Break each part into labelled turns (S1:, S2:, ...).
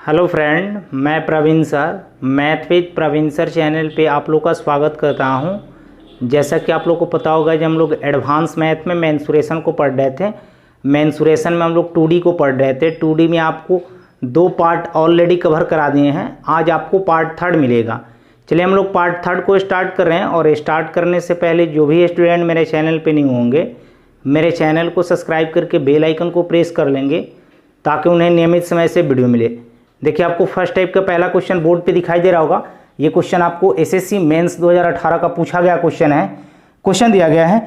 S1: Hello friend, मैं Praveen sir math with Praveen sir channel पे आप लोग का स्वागत करता हूं। जैसा कि आप लोग को पता होगा, जब हम लोग एडवांस मैथ में मेंसुरेशन को पढ़ रहे थे, मेंसुरेशन में हम लोग 2D को पढ़ रहे थे। 2D में आपको 2 पार्ट ऑलरेडी कवर करा दिए हैं। आज आपको पार्ट 3 मिलेगा। चलिए हम लोग पार्ट 3 को स्टार्ट कर रहे हैं। और स्टार्ट करने से पहले जो भी स्टूडेंट मेरे चैनल पर नहीं होंगे, मेरे चैनल को सब्सक्राइब करके बेल आइकन को प्रेस कर लेंगे ताकि उन्हें नियमित समय से वीडियो मिले। देखिए, आपको फर्स्ट टाइप का पहला क्वेश्चन बोर्ड पे दिखाई दे रहा होगा। ये क्वेश्चन आपको एसएससी मेंस 2018 का पूछा गया क्वेश्चन है। क्वेश्चन दिया गया है,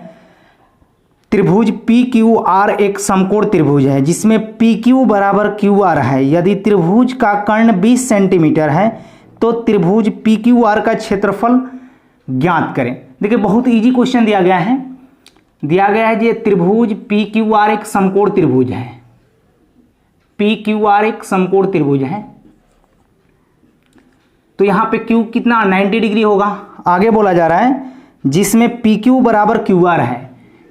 S1: त्रिभुज PQR एक समकोण त्रिभुज है जिसमें PQ बराबर QR है। यदि त्रिभुज का कर्ण 20 सेंटीमीटर है तो त्रिभुज PQR का क्षेत्रफल ज्ञात करें। देखिए, बहुत ईजी क्वेश्चन दिया गया है। ये त्रिभुज PQR एक समकोण त्रिभुज है। PQR एक समकोण त्रिभुज है, तो यहां पे Q कितना 90 डिग्री होगा। आगे बोला जा रहा है जिसमें PQ बराबर QR है,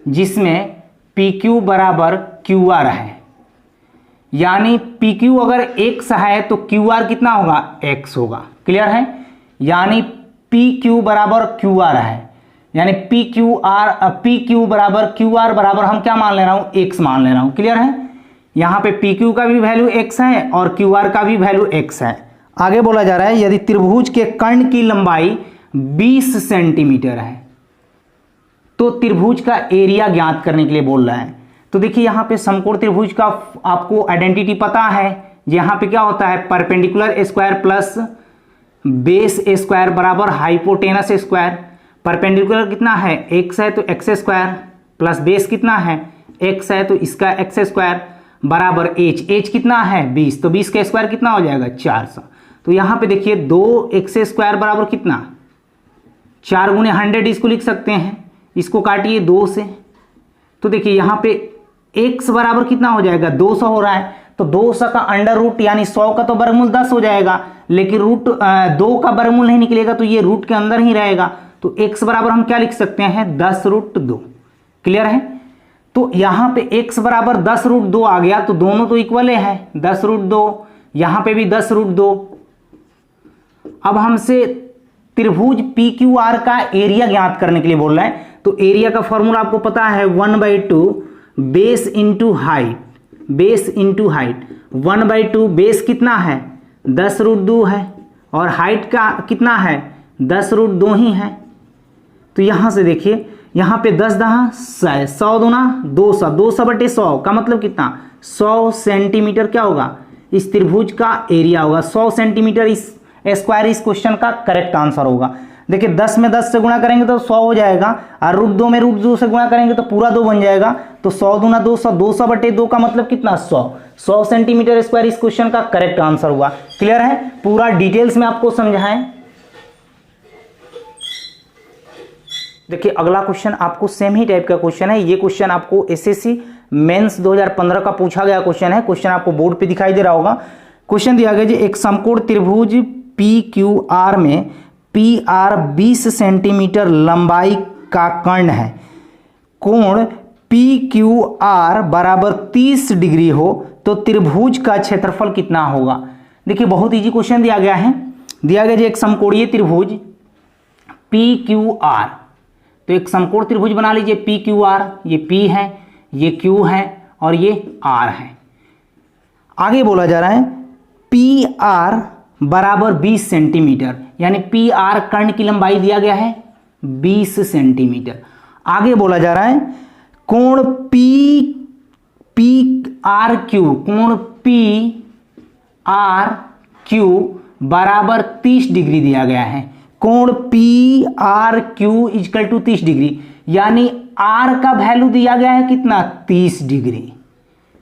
S1: जिसमें PQ बराबर QR है, यानी PQ अगर x है तो QR कितना होगा, x होगा। क्लियर है? यानी PQ बराबर QR है, यानी PQ बराबर QR बराबर हम क्या मान ले रहा हूं, x मान ले रहा हूं। क्लियर है? यहां पे PQ का भी वैल्यू x है और QR का भी वैल्यू x है। आगे बोला जा रहा है, यदि त्रिभुज के कर्ण की लंबाई 20 सेंटीमीटर है तो त्रिभुज का एरिया ज्ञात करने के लिए बोल रहा है। तो देखिए, यहां पे समकोण त्रिभुज का आपको आइडेंटिटी पता है। यहां पे क्या होता है, perpendicular square plus base square बराबर हाइपोटेनस स्क्वायर। परपेंडिकुलर कितना है, x है तो x स्क्वायर प्लस बेस कितना है, x है तो इसका x स्क्वायर बराबर h कितना है 20, तो 20 का स्क्वायर कितना हो जाएगा 400। तो यहां पे देखिए 2x स्क्वायर बराबर कितना, 4 गुणे 100 इसको लिख सकते हैं। इसको काटिए 2 से, तो देखिए यहां पे x बराबर कितना हो जाएगा 200 हो रहा है। तो 200 का अंडर रूट यानी 100 का तो वर्गमूल 10 हो जाएगा, लेकिन रूट 2 का वर्गमूल नहीं निकलेगा तो ये रूट के अंदर ही रहेगा। तो x बराबर हम क्या लिख सकते हैं, 10√2। क्लियर है? तो यहां पे x बराबर 10√2 आ गया, तो दोनों तो इक्वल है, 10√2, यहां पे भी 10√2। अब हमसे त्रिभुज PQR का एरिया ज्ञात करने के लिए बोल रहा है। तो एरिया का फॉर्मूला आपको पता है, 1/2 बेस इंटू हाइट। 1/2 बेस कितना है 10√2 है और हाइट का कितना है 10√2 ही है। तो यहां से देखिए, यहां पे 10 10 100 दूना 200, 200/100 का मतलब कितना 100 सेंटीमीटर क्या होगा, इस त्रिभुज का एरिया होगा। 100 सेंटीमीटर इस स्क्वायर इस क्वेश्चन का करेक्ट आंसर होगा। देखिए, 10 में 10 से गुणा करेंगे तो 100 हो जाएगा, और √2 में √2 से गुणा करेंगे तो पूरा 2 बन जाएगा। तो 100 दूना 200, 200/2 का मतलब कितना 100 सेंटीमीटर स्क्वायर इस क्वेश्चन का करेक्ट आंसर हुआ। क्लियर है? पूरा डिटेल्स में आपको समझाएं। देखिए, अगला क्वेश्चन आपको सेम ही टाइप का क्वेश्चन है। ये क्वेश्चन आपको एसएससी मेंस 2015 का पूछा गया क्वेश्चन है। क्वेश्चन आपको बोर्ड पे दिखाई दे रहा होगा। क्वेश्चन दिया गया जी, एक समकोण त्रिभुज PQR में PR 20 सेंटीमीटर लंबाई का कर्ण है। कोण PQR बराबर 30 डिग्री हो तो त्रिभुज का क्षेत्रफल कितना होगा। देखिए, बहुत इजी क्वेश्चन दिया गया है। दिया गया जी, एक समकोणीय त्रिभुज PQR। तो एक समकोण त्रिभुज बना लीजिए PQR। ये P है, ये Q है और ये R है। आगे बोला जा रहा है PR बराबर 20 सेंटीमीटर, यानी PR कर्ण की लंबाई दिया गया है 20 सेंटीमीटर। आगे बोला जा रहा है कोण कोण PRQ बराबर 30 डिग्री दिया गया है। कोण PRQ = 30 डिग्री, यानी R का वैल्यू दिया गया है कितना 30 डिग्री।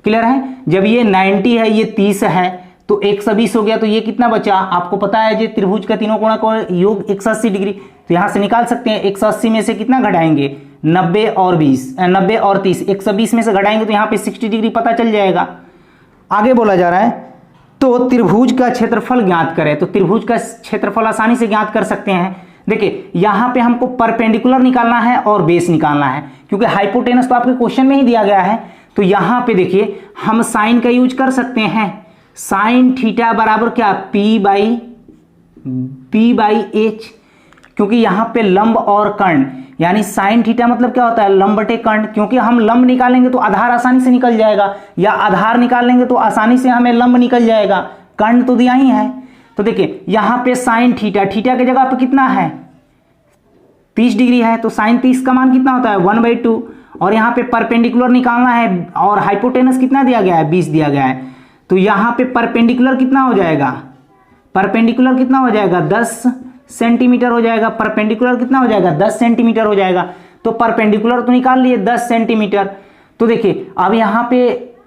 S1: क्लियर है? जब ये 90 है, ये 30 है, तो 120 हो गया, तो ये कितना बचा, आपको पता है जी त्रिभुज का तीनों कोणों का योग 180 डिग्री। तो यहां से निकाल सकते हैं 180 में से कितना घटाएंगे 90 और 30, 120 में से घटाएंगे तो यहां पे 60 डिग्री पता चल जाएगा। आगे बोला जा रहा है तो त्रिभुज का क्षेत्रफल ज्ञात करें। तो त्रिभुज का क्षेत्रफल आसानी से ज्ञात कर सकते हैं। देखिए, यहां पे हमको परपेंडिकुलर निकालना है और बेस निकालना है, क्योंकि हाइपोटेनस तो आपके क्वेश्चन में ही दिया गया है। तो यहां पे देखिए, हम साइन का यूज कर सकते हैं। साइन थीटा बराबर क्या, पी बाई एच, क्योंकि यहां पे लंब और कर्ण, यानी साइन थीटा मतलब क्या होता है, लंब बटे कर्ण, क्योंकि हम लंब निकालेंगे तो आधार आसानी से निकल जाएगा, या आधार निकाल लेंगे तो आसानी से हमें लंब निकल जाएगा, कर्ण तो दिया ही है। तो देखिए यहां पे साइन थीटा, थीटा की जगह पे कितना है 30 डिग्री है, तो साइन 30 का मान कितना होता है 1/2, और यहाँ पे परपेंडिकुलर निकालना है, और हाइपोटेनस कितना दिया गया है 20 दिया गया है, तो यहाँ पे परपेंडिकुलर कितना हो जाएगा, परपेंडिकुलर कितना हो जाएगा 10 सेंटीमीटर हो जाएगा, परपेंडिकुलर कितना हो जाएगा 10 सेंटीमीटर हो जाएगा, तो परपेंडिकुलर तो निकाल लिए 10 सेंटीमीटर। तो देखिए अब यहाँ पे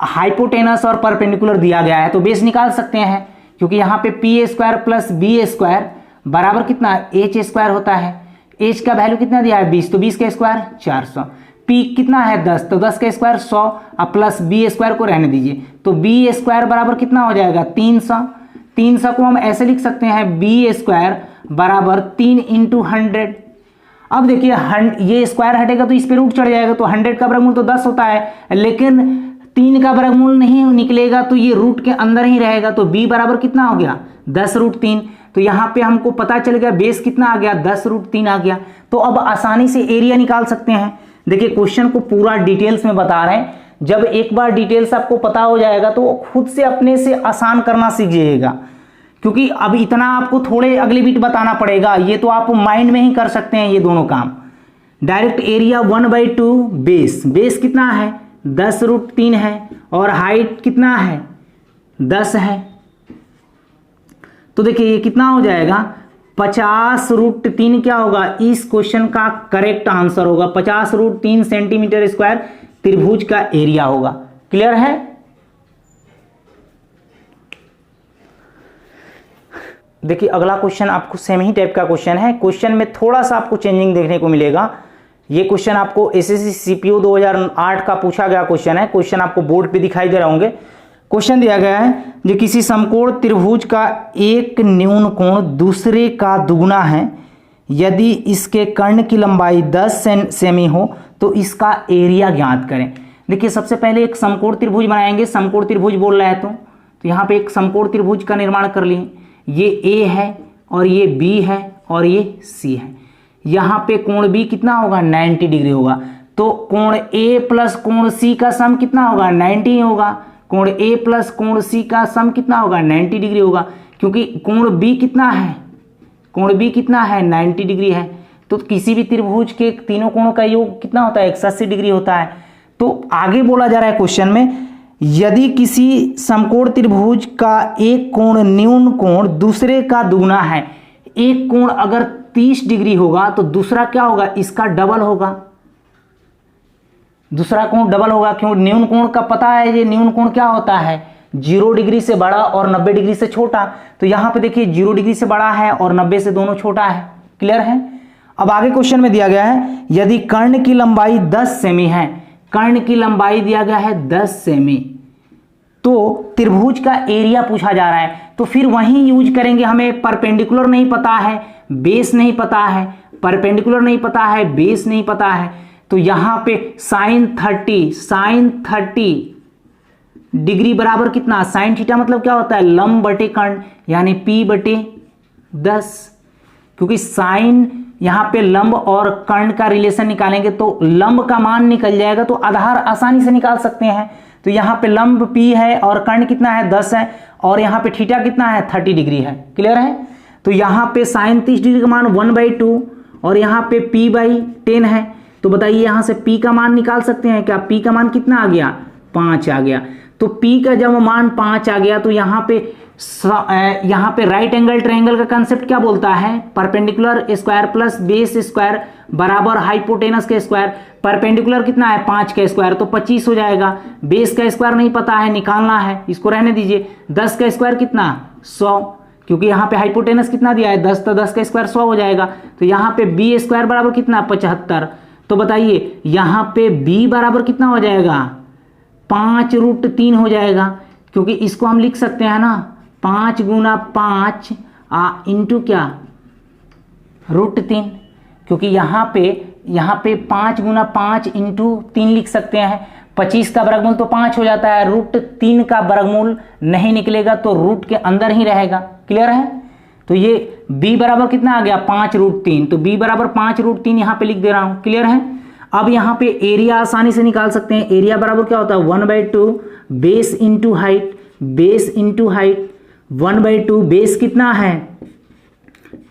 S1: हाइपोटेनस और परपेंडिकुलर दिया गया है तो बेस निकाल सकते हैं, क्योंकि यहाँ पे P square plus B square बराबर कितना एच स्क्वायर होता है, एच का वैल्यू कितना दिया है 20, तो 20 का स्क्वायर 400, पी कितना है 10, तो 10 का स्क्वायर 100, अब प्लस बी स्क्वायर को रहने दीजिए, तो बी स्क्वायर बराबर कितना हो जाएगा 300, 300 को हम ऐसे लिख सकते हैं बी स्क्वायर बराबर 3 × 100। अब देखिए ये स्क्वायर हटेगा तो इस पे रूट चढ़ जाएगा, तो 100 का वर्गमूल तो 10 होता है, लेकिन 3 का वर्गमूल नहीं निकलेगा तो ये रूट के अंदर ही रहेगा, तो b बराबर कितना हो गया 10√3। तो यहाँ पे हमको पता चल गया बेस कितना आ गया 10√3 आ गया। तो अब आसानी से एरिया निकाल सकते हैं। देखिए क्वेश्चन को पूरा डिटेल्स में बता रहे हैं, जब एक बार डिटेल्स आपको पता हो जाएगा तो खुद से अपने से आसान करना सीख जाइएगा, क्योंकि अब इतना आपको थोड़े अगले बीट बताना पड़ेगा, ये तो आप माइंड में ही कर सकते हैं ये दोनों काम। डायरेक्ट एरिया 1/2 बेस, बेस कितना है 10√3 है, और हाइट कितना है 10 है, तो देखिए ये कितना हो जाएगा 50√3 क्या होगा, इस क्वेश्चन का करेक्ट आंसर होगा 50√3 सेंटीमीटर स्क्वायर त्रिभुज का एरिया होगा। क्लियर है? देखिए अगला क्वेश्चन आपको सेम ही टाइप का क्वेश्चन है, क्वेश्चन में थोड़ा सा आपको चेंजिंग देखने को मिलेगा। ये क्वेश्चन आपको एसएससी सीपीओ 2008 का पूछा गया क्वेश्चन है, क्वेश्चन आपको बोर्ड पे दिखाई दे रहे होंगे। क्वेश्चन दिया गया है जो किसी समकोण त्रिभुज का एक न्यून कोण दूसरे का दुगुना है, यदि इसके कर्ण की लंबाई 10 सेमी हो तो इसका एरिया ज्ञात करें। देखिए सबसे पहले एक समकोण त्रिभुज बनाएंगे, समकोण त्रिभुज बोल रहा है तो यहाँ पे एक समकोण त्रिभुज का निर्माण कर लिए, ये ए है और ये बी है और ये सी है। यहाँ पे कोण बी कितना होगा 90 डिग्री होगा, तो कोण ए प्लस कोण सी का सम कितना होगा 90 होगा, कोण ए प्लस कोण सी का सम कितना होगा 90 डिग्री होगा, क्योंकि कोण बी कितना है, कोण बी कितना है 90 डिग्री है। तो किसी भी त्रिभुज के तीनों कोणों का योग कितना होता है 180 डिग्री होता है। तो आगे बोला जा रहा है क्वेश्चन में, यदि किसी समकोण त्रिभुज का एक कोण न्यून कोण दूसरे का दुगुना है, एक कोण अगर 30 डिग्री होगा तो दूसरा क्या होगा इसका डबल होगा, दूसरा कोण डबल होगा। क्यों? न्यून कोण का पता है, ये न्यून कोण क्या होता है 0 डिग्री से बड़ा और 90 डिग्री से छोटा, तो यहां पे देखिए 0 डिग्री से बड़ा है और 90 से दोनों छोटा है। क्लियर है? अब आगे क्वेश्चन में दिया गया है यदि कर्ण की लंबाई 10 सेमी है, कर्ण की लंबाई दिया गया है 10 सेमी, तो त्रिभुज का एरिया पूछा जा रहा है, तो फिर वहीं यूज करेंगे। हमें परपेंडिकुलर नहीं पता है, बेस नहीं पता है, परपेंडिकुलर नहीं पता है, बेस नहीं पता है, तो यहां पे साइन 30 डिग्री बराबर कितना, साइन थीटा मतलब क्या होता है लंब बटे कर्ण, यानी p/10, क्योंकि साइन यहां पे लंब और कर्ण का रिलेशन निकालेंगे तो लंब का मान निकल जाएगा, तो आधार आसानी से निकाल सकते हैं। तो यहाँ पे लंब p है और कर्ण कितना है 10 है, और यहाँ पे थीटा कितना है 30 डिग्री है। क्लियर है? तो यहाँ पे साइन 30 डिग्री का मान 1/2 और यहाँ पे p/10 है, तो बताइए यहाँ से p का मान निकाल सकते हैं क्या? p का मान कितना आ गया 5 आ गया। तो p का जब मान 5 आ गया तो यहाँ पे राइट एंगल ट्रायंगल का कंसेप्ट क्या बोलता है, perpendicular square plus base square बराबर हाइपोटेनस के स्क्वायर। परपेंडिकुलर कितना है 5 का स्क्वायर तो 25 हो जाएगा, बेस का स्क्वायर नहीं पता है निकालना है, इसको रहने दीजिए। 10 का स्क्वायर कितना 100, क्योंकि यहाँ पे हाइपोटेनस कितना दिया है 10, तो 10 का स्क्वायर 100 हो जाएगा। तो यहाँ पे बी स्क्वायर बराबर कितना 75, तो बताइए यहाँ पे b बराबर कितना हो जाएगा 5√3 हो जाएगा, क्योंकि इसको हम लिख सकते हैं ना 5 × 5 इंटू क्या √3, क्योंकि यहाँ पे 5 × 5 इंटू 3 लिख सकते हैं। 25 का वर्गमूल तो 5 हो जाता है, √3 का वर्गमूल नहीं निकलेगा तो रूट के अंदर ही रहेगा। क्लियर है? तो ये b बराबर कितना आ गया 5√3, तो b बराबर 5√3 यहाँ पे लिख दे रहा हूँ। क्लियर है? अब यहाँ पे एरिया आसानी से निकाल सकते हैं। एरिया बराबर क्या होता है 1/2 base into height, base into height 1/2 base कितना है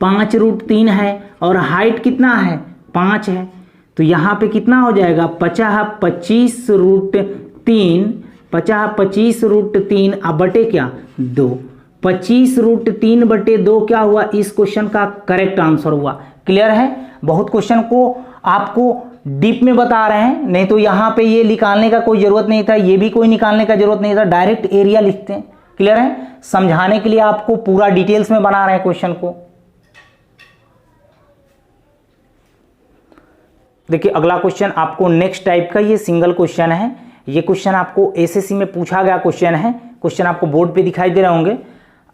S1: 5√3 है और हाइट कितना है 5 है, तो यहाँ पे कितना हो जाएगा 50/25√3 अब बटे क्या 2, 25√3/2 क्या हुआ, इस क्वेश्चन का करेक्ट आंसर हुआ। क्लियर है? बहुत क्वेश्चन को आपको डीप में बता रहे हैं, नहीं तो यहाँ पे ये निकालने का कोई जरूरत नहीं था, ये भी कोई निकालने का जरूरत नहीं था, डायरेक्ट एरिया लिखते हैं। क्लियर है? समझाने के लिए आपको पूरा डिटेल्स में बना रहे हैं क्वेश्चन को। देखिए अगला क्वेश्चन आपको नेक्स्ट टाइप का, ये सिंगल क्वेश्चन है। ये क्वेश्चन आपको एसएससी में पूछा गया क्वेश्चन है। क्वेश्चन आपको बोर्ड पे दिखाई दे रहे होंगे।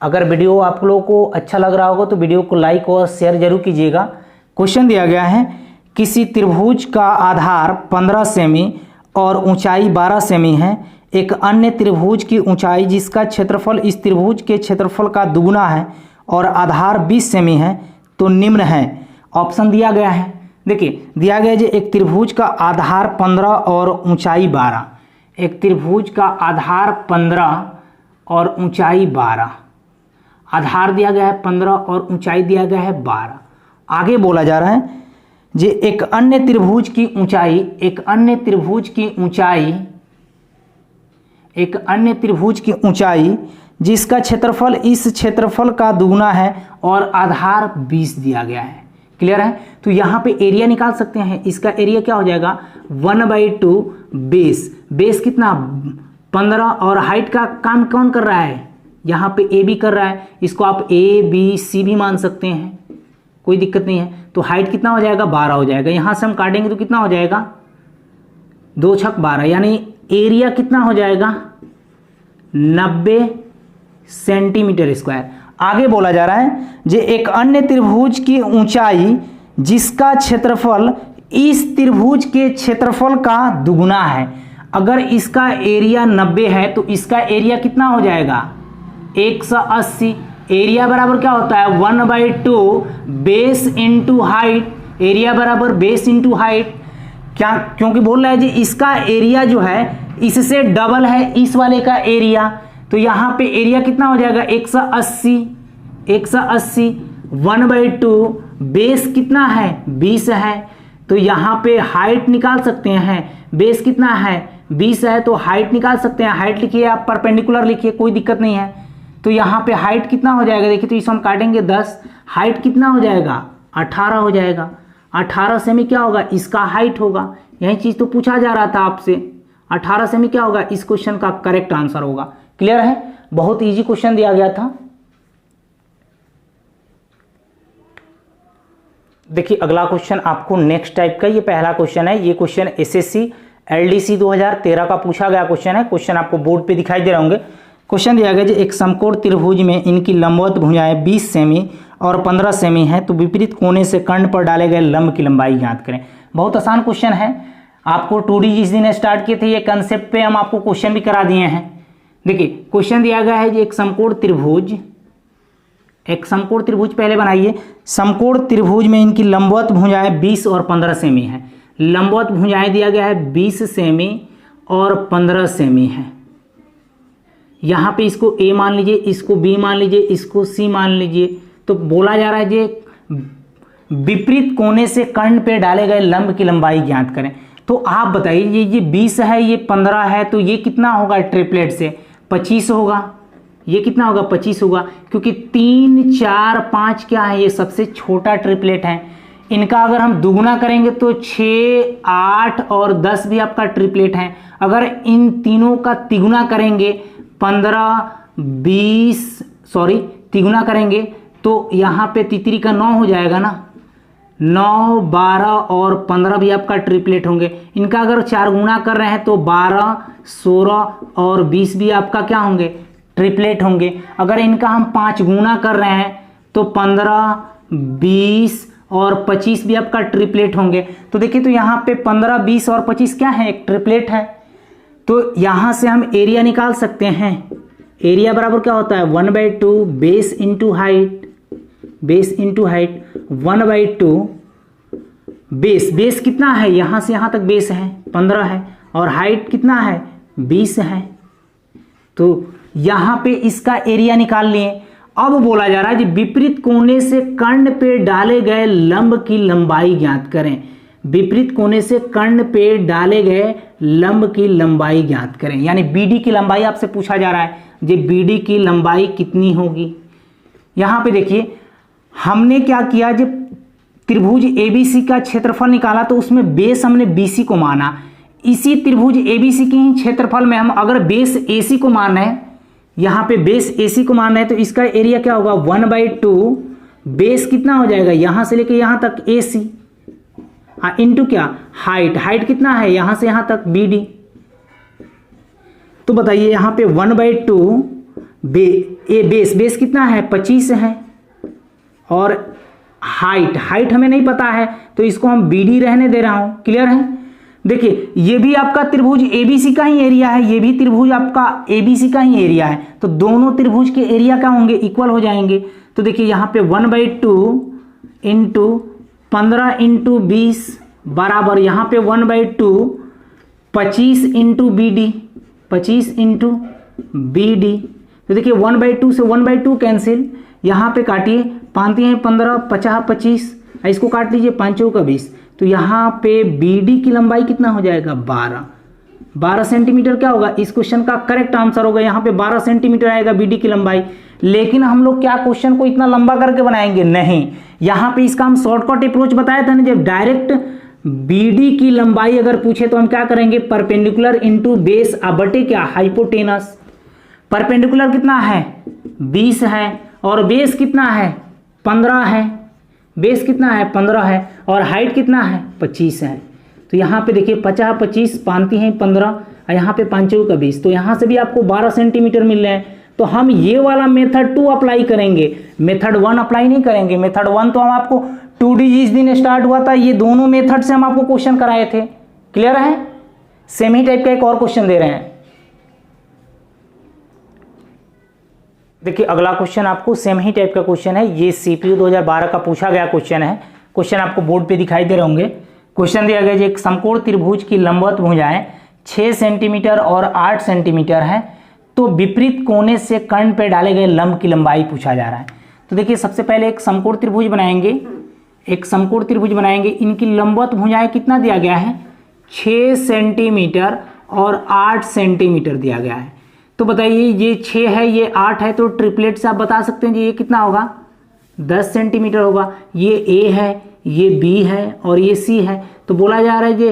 S1: अगर वीडियो आप लोगों को अच्छा लग रहा होगा तो वीडियो को लाइक और शेयर जरूर कीजिएगा। क्वेश्चन दिया गया है, किसी त्रिभुज का आधार 15 सेमी और ऊंचाई 12 सेमी है। एक अन्य त्रिभुज की ऊंचाई जिसका क्षेत्रफल इस त्रिभुज के क्षेत्रफल का दुगुना है और आधार 20 सेमी है, तो निम्न है। ऑप्शन दिया गया है। देखिए दिया गया है एक त्रिभुज का आधार 15 और ऊंचाई 12, एक त्रिभुज का आधार 15 और ऊंचाई 12, आधार दिया गया है 15 और ऊंचाई दिया गया है 12। आगे बोला जा रहा है जे एक अन्य त्रिभुज की ऊंचाई, एक अन्य त्रिभुज की ऊंचाई, एक अन्य त्रिभुज की ऊंचाई जिसका क्षेत्रफल इस क्षेत्रफल का दुगुना है और आधार 20 दिया गया है। क्लियर है? तो यहाँ पे एरिया निकाल सकते हैं। इसका एरिया क्या हो जाएगा 1/2 बेस, बेस कितना 15 और हाइट का काम कौन कर रहा है, यहाँ पे ए बी कर रहा है, इसको आप ए बी सी भी मान सकते हैं, कोई दिक्कत नहीं है। तो हाइट कितना हो जाएगा 12 हो जाएगा। यहाँ से हम काटेंगे तो कितना हो जाएगा 2 छक 12, यानी एरिया कितना हो जाएगा 90 सेंटीमीटर स्क्वायर। आगे बोला जा रहा है जे एक अन्य त्रिभुज की ऊंचाई जिसका क्षेत्रफल इस त्रिभुज के क्षेत्रफल का दुगुना है। अगर इसका एरिया 90 है तो इसका एरिया कितना हो जाएगा 180। एरिया बराबर क्या होता है 1/2 बेस इंटू हाइट, एरिया बराबर बेस इंटू हाइट। क्या, क्योंकि बोल रहा है जी इसका एरिया जो है इससे डबल है इस वाले का एरिया, तो यहाँ पे एरिया कितना हो जाएगा 180, 180 1/2 बेस कितना है 20 है, तो यहाँ पे हाइट निकाल सकते हैं। बेस कितना है 20 है तो हाइट निकाल सकते हैं। हाइट लिखिए आप, परपेंडिकुलर लिखिए, कोई दिक्कत नहीं है। तो यहाँ पे हाइट कितना हो जाएगा, देखिए तो इसको हम काटेंगे 10, हाइट कितना हो जाएगा 18 हो जाएगा। 18 सेमी क्या होगा इसका हाइट होगा। यही चीज तो पूछा जा रहा था आपसे, 18 सेमी क्या होगा, इस क्वेश्चन का करेक्ट आंसर होगा। क्लियर है? बहुत इजी क्वेश्चन दिया गया था। देखिए अगला क्वेश्चन आपको नेक्स्ट टाइप का, ये पहला क्वेश्चन है। ये क्वेश्चन एसएससी एलडीसी 2013 का पूछा गया क्वेश्चन है। क्वेश्चन आपको बोर्ड पे दिखाई दे रहे होंगे। क्वेश्चन दिया गया जो एक समकोण त्रिभुज में इनकी लंबवत भुजाएं 20 सेमी और 15 सेमी है, तो विपरीत कोने से कर्ण पर डाले गए लंब की लंबाई ज्ञात करें। बहुत आसान क्वेश्चन है। आपको 2D जिस दिन स्टार्ट किए थे ये कंसेप्ट पे हम आपको क्वेश्चन भी करा दिए हैं। देखिए क्वेश्चन दिया गया है जो एक समकोण त्रिभुज, एक समकोण त्रिभुज पहले बनाइए। समकोण त्रिभुज में इनकी लंबवत भुजाएं 20 और 15 सेमी है। लंबवत भुजाएं दिया गया है 20 सेमी और 15 सेमी है। यहाँ पे इसको ए मान लीजिए, इसको बी मान लीजिए, इसको सी मान लीजिए। तो बोला जा रहा है जे विपरीत कोने से कर्ण पे डाले गए लंब की लंबाई ज्ञात करें। तो आप बताइए ये 20 है, ये 15 है, तो ये कितना होगा ट्रिपलेट से 25 होगा। ये कितना होगा 25 होगा, क्योंकि 3 4 5 क्या है, ये सबसे छोटा ट्रिपलेट है। इनका अगर हम दुगुना करेंगे तो 6 8 और 10 भी आपका ट्रिपलेट है। अगर इन तीनों का तिगुना करेंगे 15 20 तिगुना करेंगे तो यहाँ पे तितरी का 9 हो जाएगा ना। 9 12 और 15 भी आपका ट्रिपलेट होंगे। इनका अगर 4 गुना कर रहे हैं तो 12 16 और 20 भी आपका क्या होंगे ट्रिपलेट होंगे। अगर इनका हम 5 गुना कर रहे हैं तो 15 20 और 25 भी आपका ट्रिपलेट होंगे। तो देखिए तो यहाँ पे 15 20 और 25 क्या है, एक ट्रिपलेट है। तो यहाँ से हम एरिया निकाल सकते हैं। एरिया बराबर क्या होता है 1/2 base into height, base into height 1/2 base. Base कितना है, यहाँ से यहाँ तक बेस है 15 है, और हाइट कितना है 20 है। तो यहाँ पे इसका एरिया निकाल लिए। अब बोला जा रहा है कि विपरीत कोने से कर्ण पे डाले गए लंब की लंबाई ज्ञात करें। विपरीत कोने से कर्ण पे डाले गए लंब की लंबाई ज्ञात करें, यानी बीडी की लंबाई आपसे पूछा जा रहा है। ये बीडी की लंबाई कितनी होगी। यहाँ पे देखिए हमने क्या किया, जब त्रिभुज एबीसी का क्षेत्रफल निकाला तो उसमें बेस हमने बीसी को माना। इसी त्रिभुज एबीसी के ही क्षेत्रफल में हम अगर बेस एसी को मान रहे हैं, यहाँ पे बेस एसी को मान रहे हैं, तो इसका एरिया क्या होगा 1/2 बेस कितना हो जाएगा यहाँ से लेके यहाँ तक एसी इंटू क्या हाइट। हाइट कितना है यहाँ से यहाँ तक बीडी। तो बताइए यहाँ पे 1/2 बेस कितना है 25 है, और हाइट हमें नहीं पता है तो इसको हम बीडी रहने दे रहा हूं। क्लियर है। देखिए ये भी आपका त्रिभुज एबीसी का ही एरिया है, ये भी त्रिभुज आपका एबीसी का ही एरिया है, तो दोनों त्रिभुज के एरिया क्या होंगे इक्वल हो जाएंगे। तो देखिए यहाँ पे 1/2 इंटू 15 इंटू 20 बराबर यहाँ पे 1/2 25 इंटू बीडी, 25 इंटू बीडी। तो देखिए 1/2 से 1/2 कैंसिल, यहाँ पे काटिए 5 हैं 15 50 25, इसको काट लीजिए 5 का 20। तो यहाँ पे बीडी की लंबाई कितना हो जाएगा 12 सेंटीमीटर क्या होगा। इस क्वेश्चन का करेक्ट आंसर होगा यहाँ पे 12 सेंटीमीटर आएगा बीडी की लंबाई। लेकिन हम लोग क्या क्वेश्चन को इतना लंबा करके बनाएंगे, नहीं। यहाँ पे इसका हम शॉर्टकट अप्रोच बताया था ना, जब डायरेक्ट बीडी की लंबाई अगर पूछे तो हम क्या करेंगे परपेंडिकुलर इंटू बेस बटे क्या हाइपोटेनस। परपेंडिकुलर कितना है 20 है, और बेस कितना है 15 है, बेस कितना है 15 है, और हाइट कितना है 25 है। तो यहाँ पे देखिए 50 25 पांति हैं 15, और यहाँ पे 5 का 20, तो यहाँ से भी आपको 12 सेंटीमीटर मिल रहे हैं। तो हम ये वाला मेथड 2 अप्लाई करेंगे, मेथड 1 अप्लाई नहीं करेंगे। मेथड 1 तो हम आपको 2D जिस दिन स्टार्ट हुआ था ये दोनों मेथड से हम आपको क्वेश्चन कराए थे। क्लियर है। सेम ही टाइप का एक और क्वेश्चन दे रहे हैं। देखिए अगला क्वेश्चन आपको सेम ही टाइप का क्वेश्चन है, ये सीपीयू 2012 का पूछा गया क्वेश्चन है। क्वेश्चन आपको बोर्ड पे दिखाई दे रहे होंगे। क्वेश्चन दिया गया एक समकोण त्रिभुज की लंबवत भुजाएं 6 सेंटीमीटर और 8 सेंटीमीटर है, तो विपरीत कोने से कर्ण पे डाले गए लंब की लंबाई पूछा जा रहा है। तो देखिए सबसे पहले एक समकोण त्रिभुज बनाएंगे, एक समकोण त्रिभुज बनाएंगे। इनकी लंबवत भुजाएं कितना दिया गया है 6 सेंटीमीटर और 8 सेंटीमीटर दिया गया है। तो बताइए ये 6 है ये 8 है, तो ट्रिपलेट से आप बता सकते हैं जी ये कितना होगा 10 सेंटीमीटर होगा। ये ए है, ये बी है और ये सी है। तो बोला जा रहा है कि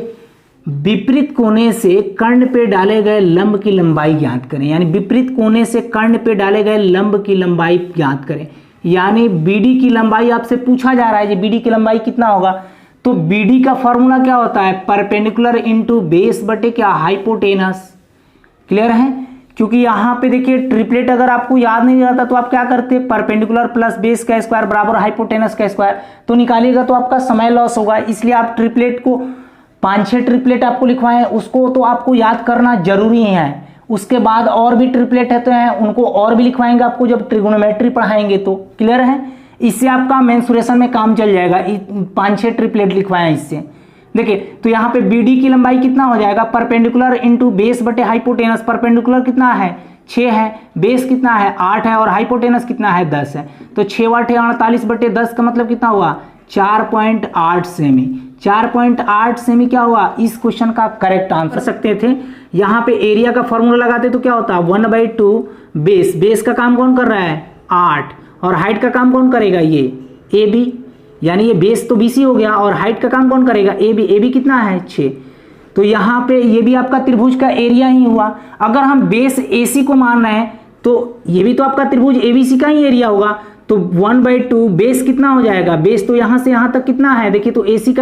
S1: विपरीत कोने से कर्ण पे डाले गए लंब की लंबाई ज्ञात करें, यानी विपरीत कोने से कर्ण पे डाले गए लंब की लंबाई ज्ञात करें। यानी बीडी की लंबाई आपसे पूछा जा रहा है, जी बीडी की लंबाई कितना होगा। तो बीडी का फॉर्मूला क्या होता है परपेंडिकुलर इंटू बेस बटे क्या हाइपोटेनस। क्लियर है। क्योंकि यहाँ पे देखिए ट्रिपलेट अगर आपको याद नहीं रहता तो आप क्या करते परपेंडिकुलर प्लस बेस का स्क्वायर बराबर हाइपोटेनस का स्क्वायर, तो निकालिएगा तो आपका समय लॉस होगा। इसलिए आप ट्रिपलेट को 5-6 ट्रिपलेट आपको लिखवाएं, उसको तो आपको याद करना जरूरी है। उसके बाद और भी ट्रिपलेट है तो हैं उनको और भी लिखवाएंगे आपको जब ट्रिगोनोमेट्री पढ़ाएंगे तो। क्लियर है। इससे आपका मेंसुरेशन में काम चल जाएगा। 5-6 ट्रिपलेट लिखवाएं इससे। देखिए तो यहाँ पे बीडी की लंबाई कितना हो जाएगा परपेंडिकुलर इंटू बेस बटे हाइपोटेनस। परपेंडिकुलर कितना है 6 है, बेस कितना है 8 है और हाइपोटेनस कितना है 10 है। तो 6 × 8 = 48 बटे 10 का मतलब कितना हुआ 4.8 सेमी। 4.8 सेमी क्या हुआ इस क्वेश्चन का करेक्ट आंसर सकते थे। यहाँ पे एरिया का फॉर्मूला लगाते तो क्या होता 1/2 बेस। बेस का काम कौन कर रहा है 8, और हाइट का काम कौन करेगा ये ए बी, यानी ये बेस तो बीसी हो गया, और हाइट का काम कौन करेगा ए बी। ए बी कितना है 6। तो यहाँ पे ये भी आपका त्रिभुज का एरिया ही हुआ। अगर हम बेस एसी को मान रहे हैं तो ये भी तो आपका त्रिभुज एबीसी का ही एरिया होगा। तो 1/2 बेस कितना हो जाएगा, बेस तो यहाँ से यहाँ तक कितना है देखिए, तो एसी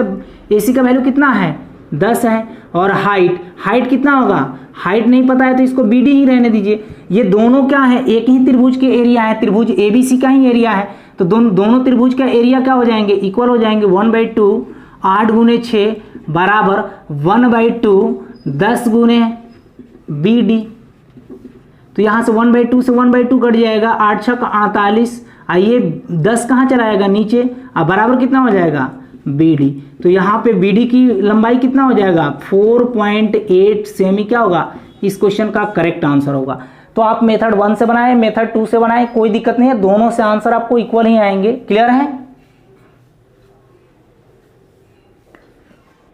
S1: का वैल्यू कितना है 10 है, और हाइट कितना होगा, हाइट नहीं पता है तो इसको बीडी ही रहने दीजिए। ये दोनों क्या है एक ही त्रिभुज के एरिया है, त्रिभुज एबीसी का ही एरिया है। तो दोनों त्रिभुज का एरिया क्या हो जाएंगे इक्वल हो जाएंगे। 1/2 8 × 6 बराबर 1/2 10 × BD। तो यहाँ से 1/2 से 1/2 कट जाएगा, 8 छक 48, आइए 10 कहाँ चला जाएगा नीचे, अब बराबर कितना हो जाएगा BD। तो यहाँ पे BD की लंबाई कितना हो जाएगा 4.8 सेमी क्या होगा, इस क्वेश्चन का करेक्ट आंसर होगा। तो आप मेथड 1 से बनाएं, मेथड 2 से बनाएं, कोई दिक्कत नहीं है, दोनों से आंसर आपको इक्वल ही आएंगे। क्लियर है।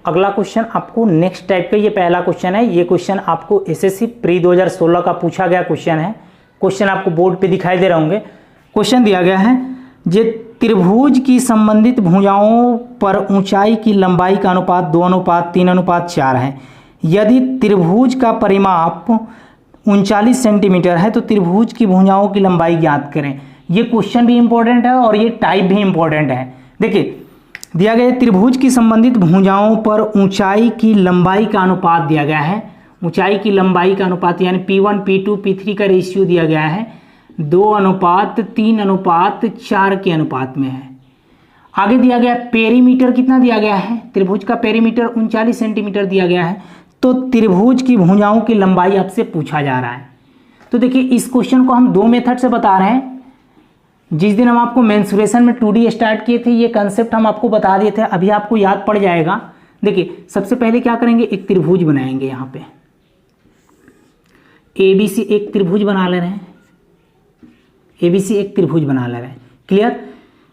S1: अगला क्वेश्चन आपको नेक्स्ट टाइप का, ये पहला क्वेश्चन है, ये क्वेश्चन आपको एसएससी प्री 2016 का पूछा गया क्वेश्चन है। क्वेश्चन आपको बोर्ड पे दिखाई दे रहे होंगे। क्वेश्चन दिया गया है, जे त्रिभुज की संबंधित भुजाओं पर ऊंचाई की लंबाई का अनुपात 2:3:4 है। यदि त्रिभुज का परिमाप 39 सेंटीमीटर है तो त्रिभुज की भुजाओं की लंबाई ज्ञात करें। ये क्वेश्चन भी इंपॉर्टेंट है और ये टाइप भी इंपॉर्टेंट है। देखिए दिया गया है त्रिभुज की संबंधित भुजाओं पर ऊंचाई की लंबाई का अनुपात दिया गया है। ऊंचाई की लंबाई का अनुपात यानी P1 P2 P3 का रेशियो दिया गया है 2:3:4 के अनुपात में है। आगे दिया गया पेरीमीटर कितना दिया गया है, त्रिभुज का पेरीमीटर 39 सेंटीमीटर दिया गया है। तो त्रिभुज की भुजाओं की लंबाई आपसे पूछा जा रहा है। तो देखिए इस क्वेश्चन को हम दो मेथड से बता रहे हैं। जिस दिन हम आपको मेंसुरेशन में 2D स्टार्ट किए थे, ये कंसेप्ट हम आपको बता दिए थे, अभी आपको याद पड़ जाएगा। देखिए सबसे पहले क्या करेंगे, एक त्रिभुज बनाएंगे। यहाँ पे ABC एक त्रिभुज बना ले रहे हैं, ABC एक त्रिभुज बना ले रहे हैं। क्लियर।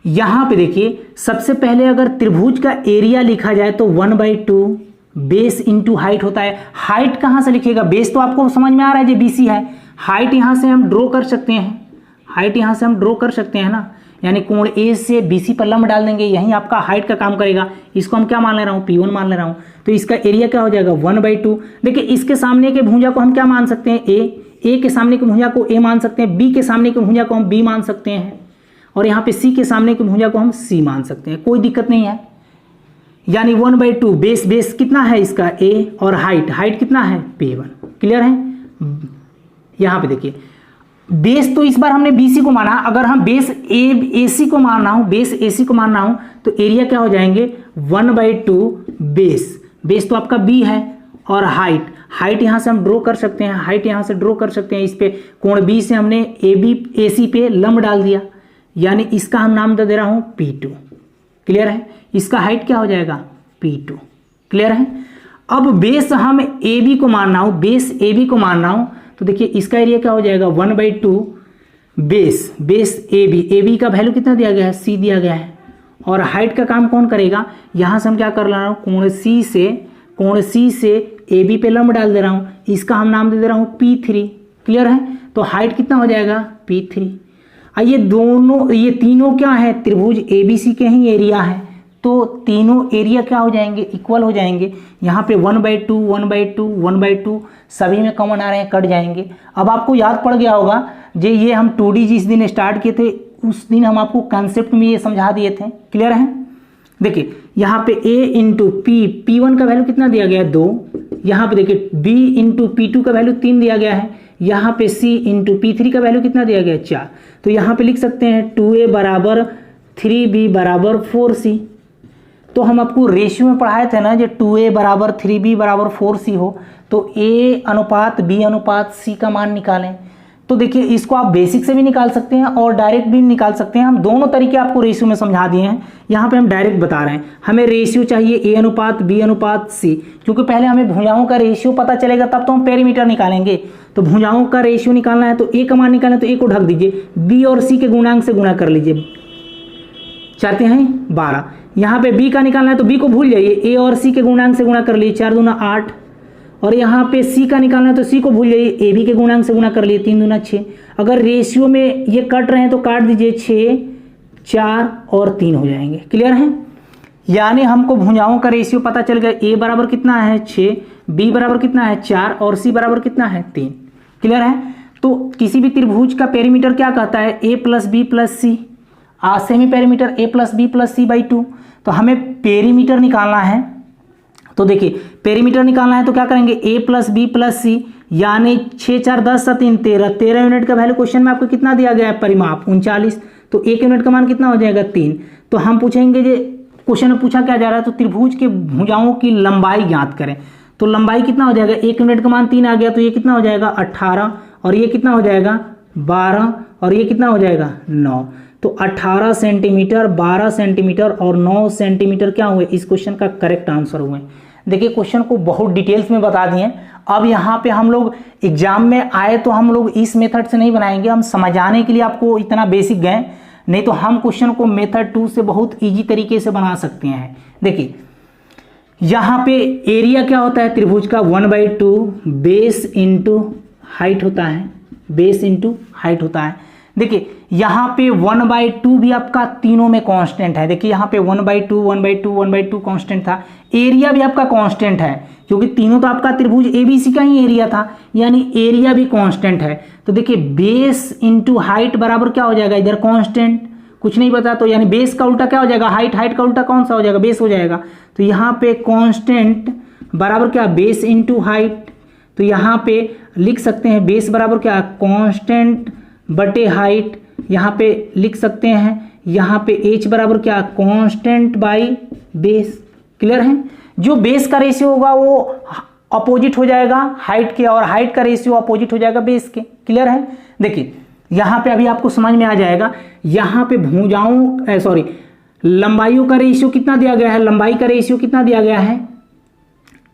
S1: यहाँ पे देखिए सबसे पहले अगर त्रिभुज का एरिया लिखा जाए तो 1/2 बेस इंटू हाइट होता है। हाइट कहाँ से लिखेगा, बेस तो आपको समझ में आ रहा है जो BC है। हाइट यहाँ से हम ड्रॉ कर सकते हैं, हाइट यहाँ से हम ड्रॉ कर सकते हैं ना, यानी कोण A से BC पर लंब डाल देंगे, यही आपका हाइट का काम करेगा। इसको हम क्या मान ले रहा हूँ, P1 मान ले रहा हूँ। तो इसका एरिया क्या हो जाएगा 1/2। देखिए इसके सामने के भुजा को हम क्या मान सकते हैं, A के सामने की भुजा को A मान सकते हैं, B के सामने की भुजा को हम B मान सकते हैं, और यहाँ पे C के सामने की भुजा को हम C मान सकते हैं, कोई दिक्कत नहीं है। यानी 1/2 बेस कितना है इसका A, और हाइट कितना है P1। क्लियर है। यहाँ पे देखिए बेस तो इस बार हमने BC को माना, अगर हम बेस AC को मानना हो, बेस AC को मानना हो तो एरिया क्या हो जाएंगे 1/2 बेस तो आपका B है, और हाइट यहाँ से हम ड्रॉ कर सकते हैं, हाइट यहाँ से ड्रॉ कर सकते हैं। इस पे कोण B से हमने AC पे लंब डाल दिया, यानी इसका हम नाम दे रहा हूँ P2। क्लियर है। इसका हाइट क्या हो जाएगा P2। क्लियर है। अब बेस हम AB को मानना हो, बेस AB को मानना हो तो देखिए इसका एरिया क्या हो जाएगा 1/2 बेस AB का वैल्यू कितना दिया गया है, C दिया गया है, और हाइट का काम कौन करेगा, यहाँ से हम क्या कर रहा हूँ, कोण C से AB पे लंब डाल दे रहा हूँ, इसका हम नाम दे रहा हूँ P3। क्लियर है। तो हाइट कितना हो जाएगा P3। ये तीनों क्या है, त्रिभुज ABC के ही एरिया है, तो तीनों एरिया क्या हो जाएंगे, इक्वल हो जाएंगे। यहाँ पे 1/2 सभी में कॉमन आ रहे हैं, कट जाएंगे। अब आपको याद पड़ गया होगा ये हम 2D जिस दिन स्टार्ट किए थे उस दिन हम आपको कंसेप्ट में ये समझा दिए थे। क्लियर है। देखिए यहाँ पे A इंटू P1 का वैल्यू कितना दिया गया है 2, यहाँ पे देखिए B इंटू P2 का वैल्यू 3 दिया गया है, यहाँ पे C इंटू P3 का वैल्यू कितना दिया गया है 4। तो यहाँ पे लिख सकते हैं 2A बराबर 3B बराबर 4C। तो हम आपको रेशियो में पढ़ाए थे ना, जो 2A बराबर 3B बराबर 4C हो तो A अनुपात B अनुपात C का मान निकालें। तो देखिए इसको आप बेसिक से भी निकाल सकते हैं और डायरेक्ट भी निकाल सकते हैं। हम दोनों तरीके आपको रेशियो में समझा दिए हैं, यहाँ पे हम डायरेक्ट बता रहे हैं। हमें रेशियो चाहिए A अनुपात B अनुपात C, क्योंकि पहले हमें भुजाओं का रेशियो पता चलेगा तब तो हम पेरीमीटर निकालेंगे। तो भुजाओं का रेशियो निकालना है तो A का मान निकालना है तो A को ढक दीजिए, B और C के गुणांक से गुणा कर लीजिए, 4 हैं 12। यहाँ पे B का निकालना है तो B को भूल जाइए, A और C के गुणांक से गुणा कर लीजिए, 4 दूना 8। और यहाँ पे C का निकालना है तो C को भूल जाइए, AB के गुणांक से गुणा कर लिए, 3 दूना 6। अगर रेशियो में ये कट रहे हैं तो काट दीजिए, 6 4 और 3 हो जाएंगे। क्लियर है। यानी हमको भुजाओं का रेशियो पता चल गया, A बराबर कितना है 6, B बराबर कितना है 4 और C बराबर कितना है 3। क्लियर है। तो किसी भी त्रिभुज का पेरीमीटर क्या कहता है, A plus B plus C, semi perimeter A plus B plus C by 2। तो हमें पेरीमीटर निकालना है, तो देखिए पेरीमीटर निकालना है तो क्या करेंगे, A plus B plus C, यानी 6 4 10 3 13 यूनिट का वैल्यू क्वेश्चन में आपको कितना दिया गया है, परिमाप 39। तो 1 यूनिट का मान कितना हो जाएगा 3। तो हम पूछेंगे जो क्वेश्चन में पूछा क्या जा रहा है, तो त्रिभुज के भुजाओं की लंबाई ज्ञात करें। तो लंबाई कितना हो जाएगा, 1 यूनिट का मान 3 आ गया, तो ये कितना हो जाएगा 18, और ये कितना हो जाएगा 12, और ये कितना हो जाएगा 9। तो 18 सेंटीमीटर, 12 सेंटीमीटर और 9 सेंटीमीटर क्या हुए, इस क्वेश्चन का करेक्ट आंसर हुए। देखिए क्वेश्चन को बहुत डिटेल्स में बता दिए। अब यहाँ पे हम लोग एग्जाम में आए तो हम लोग इस मेथड से नहीं बनाएंगे, हम समझाने के लिए आपको इतना बेसिक गए, नहीं तो हम क्वेश्चन को मेथड 2 से बहुत इजी तरीके से बना सकते हैं। देखिए यहाँ पे एरिया क्या होता है त्रिभुज का, 1/2 बेस इंटू हाइट होता है, बेस इंटू हाइट होता है। देखिए यहाँ पे 1/2 भी आपका तीनों में कांस्टेंट है। देखिए यहाँ पे 1/2 1/2 1/2 कांस्टेंट था, एरिया भी आपका कांस्टेंट है क्योंकि तीनों तो आपका त्रिभुज एबीसी का ही एरिया था, यानी एरिया भी कांस्टेंट है। तो देखिए बेस इंटू हाइट बराबर क्या हो जाएगा, इधर कांस्टेंट, कुछ नहीं पता तो यानी बेस का उल्टा क्या हो जाएगा, हाइट, हाइट का उल्टा कौन सा हो जाएगा, बेस हो जाएगा। तो यहाँ पे कांस्टेंट बराबर क्या, बेस इंटू हाइट। तो यहाँ पे लिख सकते हैं बेस बराबर क्या, कांस्टेंट बटे हाइट। यहाँ पे लिख सकते हैं यहाँ पे h बराबर क्या, कांस्टेंट बाई बेस। क्लियर है, जो बेस का रेशियो होगा वो अपोजिट हो जाएगा हाइट के, और हाइट का रेशियो अपोजिट हो जाएगा बेस के। क्लियर है, देखिए यहाँ पे अभी आपको समझ में आ जाएगा। यहाँ पे भुजाओं लंबाइयों का रेशियो कितना दिया गया है, लंबाई का रेशियो कितना दिया गया है,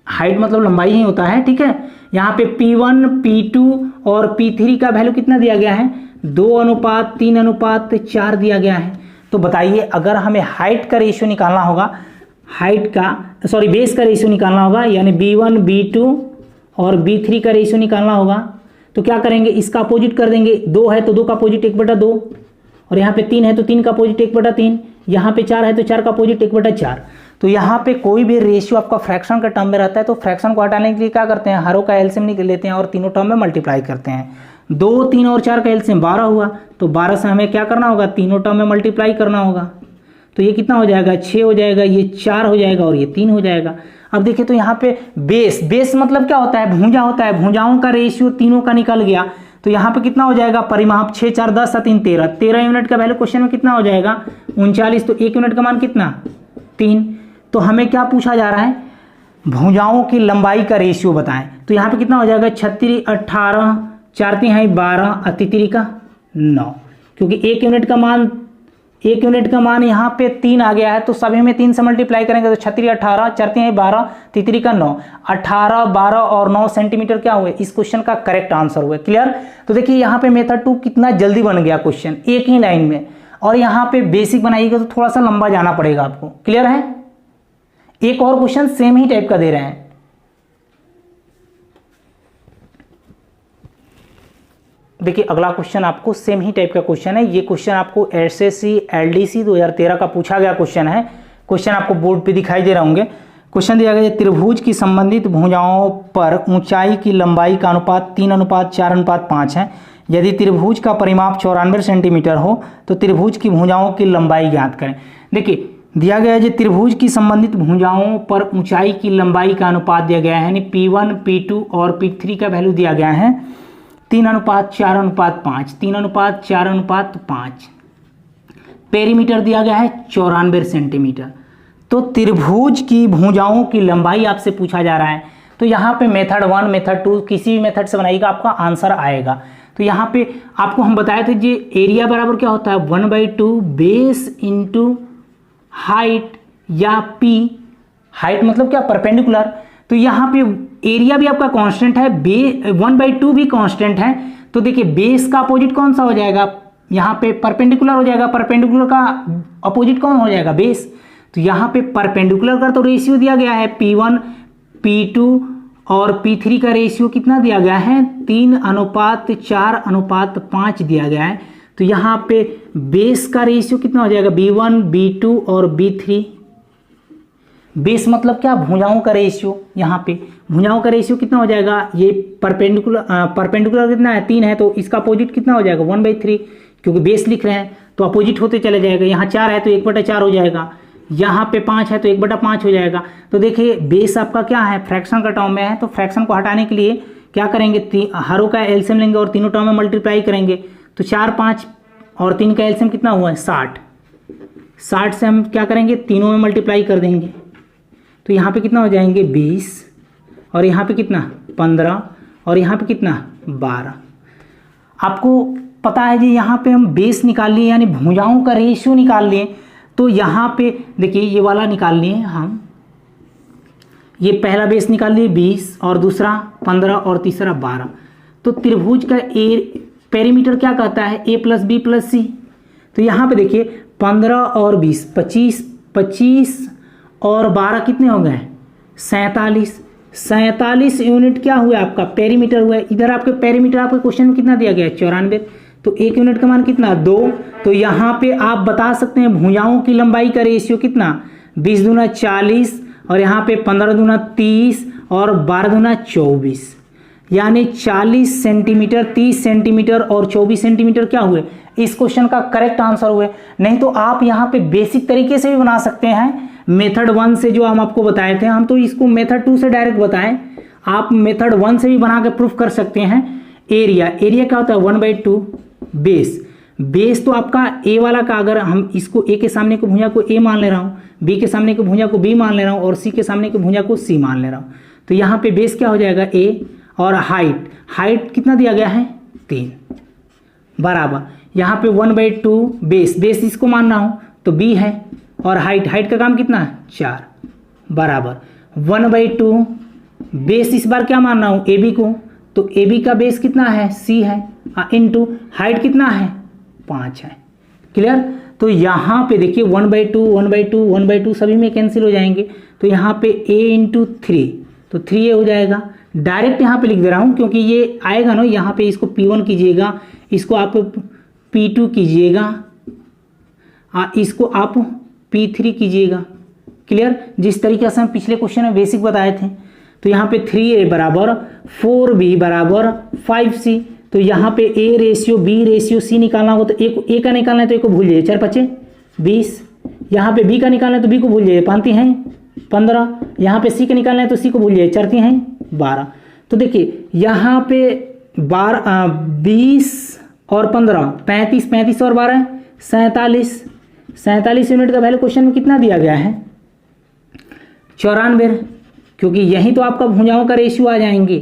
S1: हाइट मतलब लंबाई ही होता है, ठीक है। यहाँ पे P1 P2 और P3 का वैल्यू कितना दिया गया है, 2:3:4 दिया गया है। तो बताइए अगर हमें हाइट का रेशियो निकालना होगा, बेस का रेशियो निकालना होगा, यानी B1 B2 और B3 का रेशियो निकालना होगा, तो क्या करेंगे, इसका अपोजिट कर देंगे। 2 है तो 2 का अपोजिट 1/2, और यहाँ पे 3 है तो 3 का अपोजिट 1/3, यहाँ पे 4 है तो 4 का अपोजिट 1/4। तो यहाँ पे कोई भी रेशियो आपका फ्रैक्शन का टर्म में रहता है तो फ्रैक्शन को हटाने के लिए क्या करते हैं, हरों का एलसीएम निकाल लेते हैं और तीनों टर्म में मल्टीप्लाई करते हैं। 2, 3 और 4 का एलसीएम 12 हुआ, तो 12 से हमें क्या करना होगा, तीनों टर्म में मल्टीप्लाई करना होगा। तो ये कितना हो जाएगा, 6 हो जाएगा, ये 4 हो जाएगा और ये 3 हो जाएगा। अब देखिए तो यहाँ पे बेस मतलब क्या होता है, भुजा होता है, भुजाओं का रेशियो तीनों का निकल गया। तो यहाँ पे कितना हो जाएगा, परिमाप 6 4 10 3 13 यूनिट का वैल्यू क्वेश्चन में कितना हो जाएगा 39। तो 1 यूनिट का मान कितना, 3। तो हमें क्या पूछा जा रहा है, भुजाओं की लंबाई का रेशियो बताएं। तो यहाँ पे कितना हो जाएगा, 36 18 4 3 12 अतिथि का 9, क्योंकि 1 यूनिट का मान यहाँ पे 3 आ गया है, तो सभी में 3 से मल्टीप्लाई करेंगे तो 36 18 4 3 12 तितरी का 9, 18 12 और 9 सेंटीमीटर क्या हुए, इस क्वेश्चन का करेक्ट आंसर हुए। क्लियर, तो देखिए यहाँ पे मेथड 2 कितना जल्दी बन गया क्वेश्चन, एक ही लाइन में। और यहाँ पे बेसिक बनाइएगा तो थोड़ा सा लंबा जाना पड़ेगा आपको। क्लियर है, एक और क्वेश्चन सेम ही टाइप का दे रहे हैं। देखिए अगला क्वेश्चन आपको सेम ही टाइप का क्वेश्चन है। ये क्वेश्चन आपको एसएससी एलडीसी 2013 का पूछा गया क्वेश्चन है। क्वेश्चन आपको बोर्ड पे दिखाई दे रहा होंगे। क्वेश्चन दिया गया, त्रिभुज की संबंधित भुजाओं पर ऊंचाई की लंबाई का अनुपात 3:4:5 है। यदि त्रिभुज का परिमाप 94 सेंटीमीटर हो तो त्रिभुज की भुजाओं की लंबाई ज्ञात करें। देखिए दिया गया है जो त्रिभुज की संबंधित भुजाओं पर ऊंचाई की लंबाई का अनुपात दिया गया है, यानी P1 P2 और P3 का वैल्यू दिया गया है 3:4:5, 3:4:5। पेरीमीटर दिया गया है 94 सेंटीमीटर। तो त्रिभुज की भुजाओं की लंबाई आपसे पूछा जा रहा है। तो यहाँ पे मेथड 1 मेथड 2 किसी भी मेथड से बनाइएगा आपका आंसर आएगा। तो यहाँ पे आपको हम बताए थे जी एरिया बराबर क्या होता है, 1/2 बेस इंटू हाइट या P, हाइट मतलब क्या, परपेंडिकुलर। तो यहाँ पे एरिया भी आपका कांस्टेंट है, 1/2 भी कांस्टेंट है। तो देखिए बेस का अपोजिट कौन सा हो जाएगा, यहाँ पे परपेंडिकुलर हो जाएगा, परपेंडिकुलर का अपोजिट कौन हो जाएगा, बेस। तो यहाँ पे परपेंडिकुलर का तो रेशियो दिया गया है P1 P2 और P3 का रेशियो कितना दिया गया है, 3:4:5 दिया गया है। तो यहाँ पे बेस का रेशियो कितना हो जाएगा, B1 B2 और B3। बेस मतलब क्या, भुजाओं का रेशियो। यहाँ पे भुजाओं का रेशियो कितना हो जाएगा, ये परपेंडिकुलर कितना है, 3 है, तो इसका अपोजिट कितना हो जाएगा 1/3, क्योंकि बेस लिख रहे हैं तो अपोजिट होते चले जाएगा। यहाँ 4 है तो 1/4 हो जाएगा, यहाँ पे 5 है तो 1/5 हो जाएगा। तो देखिए बेस आपका क्या है, फ्रैक्शन का टर्म में है, तो फ्रैक्शन को हटाने के लिए क्या करेंगे, हरों का एलसीएम लेंगे और तीनों टर्म में मल्टीप्लाई करेंगे। तो 4 5 और 3 का एलसीएम कितना हुआ है, 60 से हम क्या करेंगे, तीनों में मल्टीप्लाई कर देंगे। तो यहाँ पे कितना हो जाएंगे 20 और यहाँ पे कितना 15 और यहाँ पे कितना 12। आपको पता है जी यहाँ पे हम बेस निकाल लिए यानी भुजाओं का रेशियो निकाल लिए। तो यहाँ पे देखिए ये वाला निकाल लिए हम, ये पहला बेस निकाल लिए 20 और दूसरा 15 और तीसरा 12। तो त्रिभुज का पेरीमीटर क्या कहता है a प्लस बी प्लस सी। तो यहाँ पे देखिए 15 और 20 25, 25 और 12 कितने हो गए 47। 47 यूनिट क्या हुआ आपका पेरीमीटर हुआ है। इधर आपके पेरीमीटर आपके क्वेश्चन में कितना दिया गया है 94। तो 1 यूनिट का मान कितना 2। तो यहाँ पे आप बता सकते हैं भुजाओं की लंबाई का रेशियो कितना 20 दूना 40 और यहाँ पे 15 दूना 30 और 12 दूना 24, यानी 40 सेंटीमीटर 30 सेंटीमीटर और 24 सेंटीमीटर क्या हुए इस क्वेश्चन का करेक्ट आंसर हुए। नहीं तो आप यहाँ पे बेसिक तरीके से भी बना सकते हैं, मेथड 1 से जो हम आपको बताए थे, हम तो इसको मेथड 2 से डायरेक्ट बताएं, आप मेथड 1 से भी बना के प्रूफ कर सकते हैं। एरिया क्या होता है 1/2 बेस। बेस तो आपका ए वाला का, अगर हम इसको ए के सामने को भुजा को ए मान ले रहा हूँ, बी के सामने को भुजा को बी मान ले रहा हूँ और सी के सामने को भुजा को सी मान ले रहा हूँ। तो यहाँ पे बेस क्या हो जाएगा ए और हाइट कितना दिया गया है 3 बराबर यहाँ पे 1/2 बेस इसको मान रहा हूँ तो बी है और हाइट का काम कितना है 4 बराबर 1/2 बेस इस बार क्या मान रहा हूँ ए बी को, तो ए बी का बेस कितना है सी है इनटू हाइट कितना है 5 है। क्लियर। तो यहाँ पे देखिए 1/2 सभी में कैंसिल हो जाएंगे। तो यहाँ पे a इंटू 3 तो 3a हो जाएगा। डायरेक्ट यहाँ पे लिख दे रहा हूँ क्योंकि ये आएगा ना, यहाँ पे इसको P1 कीजिएगा, इसको आप P2 कीजिएगा, इसको आप P3 कीजिएगा। क्लियर। जिस तरीके से हम पिछले क्वेश्चन में बेसिक बताए थे। तो यहाँ पे 3a बराबर 4b बराबर 5c। तो यहाँ पे a ratio b ratio c निकालना हो तो a का निकालना है तो a को भूल जाइए 4 5 20। यहाँ पे b का निकालना है तो b को भूल जाइए 5 हैं 15। यहाँ पे c का निकालना है तो c को भूल जाइए 4 हैं 12। तो देखिए यहाँ पे 20 और 15 35 और 12 47 यूनिट का वैल्यू क्वेश्चन में कितना दिया गया है 94, क्योंकि यही तो आपका भुजाओं का रेशियो आ जाएंगे।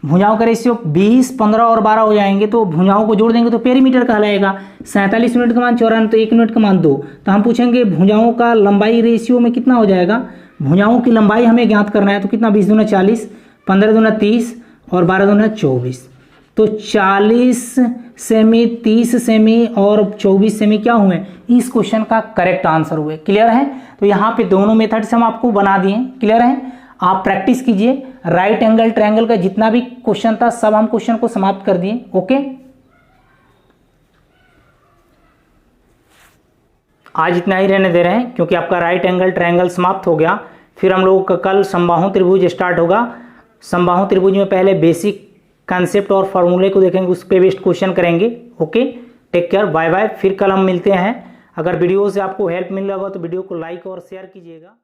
S1: भुजाओं का रेशियो 20 15 और 12 हो जाएंगे तो भुजाओं को जोड़ देंगे तो पेरीमीटर कहलाएगा। 47 यूनिट का मान 94 तो 1 यूनिट का मान 2। तो हम पूछेंगे भुजाओं का लंबाई रेशियो में कितना हो जाएगा। भुजाओं की लंबाई हमें ज्ञात करना है तो कितना 20 दूना 40 15 दूना 30 और 12 दूना 24। तो 40 सेमी 30 सेमी और 24 सेमी क्या हुए इस क्वेश्चन का करेक्ट आंसर हुए। क्लियर है। तो यहाँ पे दोनों मेथड से हम आपको बना दिए। क्लियर है। आप प्रैक्टिस कीजिए। राइट एंगल ट्रायंगल का जितना भी क्वेश्चन था सब हम क्वेश्चन को समाप्त कर दिए। ओके। आज इतना ही रहने दे रहे हैं क्योंकि आपका राइट एंगल ट्रायंगल समाप्त हो गया। फिर हम लोगों का कल समबाहु त्रिभुज स्टार्ट होगा। समबाहु त्रिभुज में पहले बेसिक कॉन्सेप्ट और फॉर्मूले को देखेंगे, उस पे बेस्ड क्वेश्चन करेंगे। Okay. Take care. Bye bye. फिर कल हम मिलते हैं। अगर वीडियो से आपको हेल्प मिल रहा होगा तो वीडियो को लाइक और शेयर कीजिएगा।